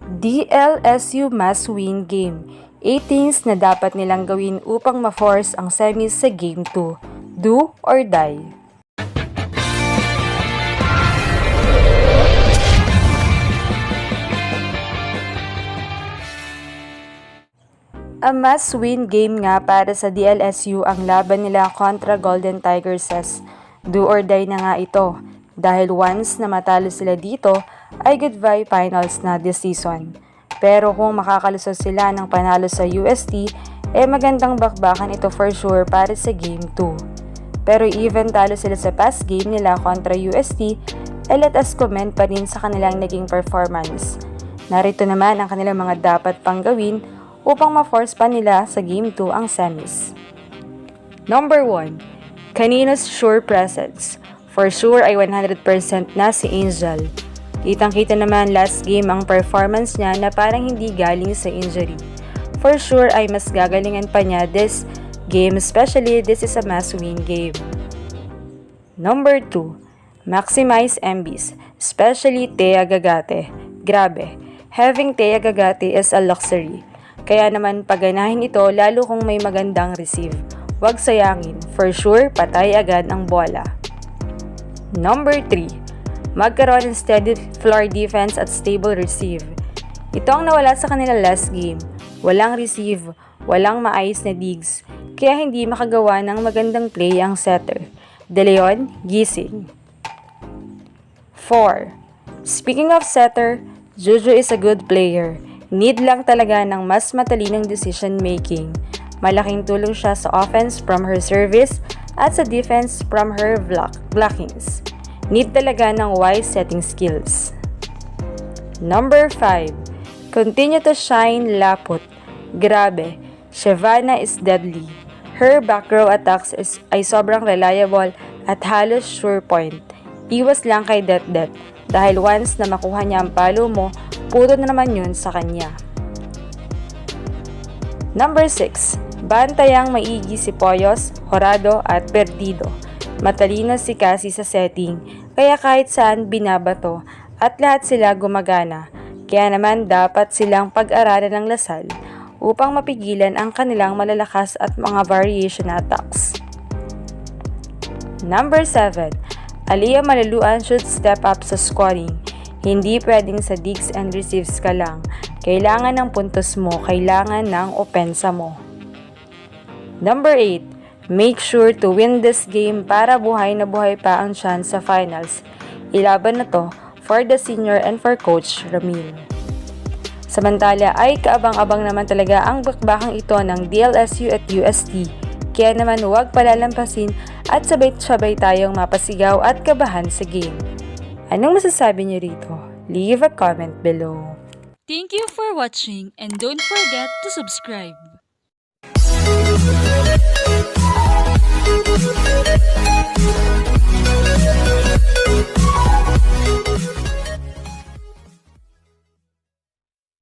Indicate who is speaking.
Speaker 1: DLSU Must Win Game. 8 things na dapat nilang gawin upang ma-force ang semis sa Game 2. Do or die. A must-win game nga para sa DLSU ang laban nila kontra Golden Tigerses. Do or die na nga ito, dahil once na matalo sila dito, ay goodbye finals na this season. Pero kung makakalusot sila ng panalo sa UST, magandang bakbakan ito for sure para sa Game 2. Pero even talo sila sa past game nila kontra UST, let us comment pa rin sa kanilang naging performance. Narito naman ang kanilang mga dapat pang gawin upang ma-force pa nila sa Game 2 ang semis. Number 1. Kanino's sure presence. For sure ay 100% na si Angel. Kitang-kita naman last game ang performance niya na parang hindi galing sa injury. For sure ay mas gagalingan pa niya this game, especially this is a must-win game. Number 2. Maximize MBs, especially Thea Gagate. Grabe, having Thea Gagate is a luxury. Kaya naman paganahin ito lalo kung may magandang receive. Huwag sayangin, for sure patay agad ang bola. Number 3. Magkaroon ng steady floor defense at stable receive. Ito ang nawala sa kanila last game. Walang receive, walang maayos na digs, kaya hindi makagawa ng magandang play ang setter. De Leon, gising. 4. Speaking of setter, Juju is a good player. Need lang talaga ng mas matalinong decision making. Malaking tulong siya sa offense from her service at sa defense from her blockings. Need talaga ng wise setting skills. Number 5. Continue to shine Laput. Grabe, Shyvana is deadly. Her back row attacks ay sobrang reliable at halos sure point. Iwas lang kay Det dahil once na makuha niya ang palo mo, puro na naman yun sa kanya. Number 6. Bantayang maigi si Poyos, Horado at Perdido. Matalino si Cassie sa setting, kaya kahit saan binabato at lahat sila gumagana. Kaya naman dapat silang pag-aralan ng Lasal upang mapigilan ang kanilang malalakas at mga variation attacks. Number 7. Aliyah Malaluan should step up sa scoring. Hindi pwedeng sa digs and receives ka lang. Kailangan ng puntos mo, kailangan ng opensa mo. Number 8. Make sure to win this game para buhay na buhay pa ang chance sa finals. Ilaban na to for the senior and for Coach Ramil. Samantala ay kaabang-abang naman talaga ang bakbakang ito ng DLSU at UST. Kaya naman huwag palalampasin at sabay-sabay tayong mapasigaw at kabahan sa game. Anong masasabi niyo rito? Leave a comment below.
Speaker 2: Thank you for watching and don't forget to subscribe.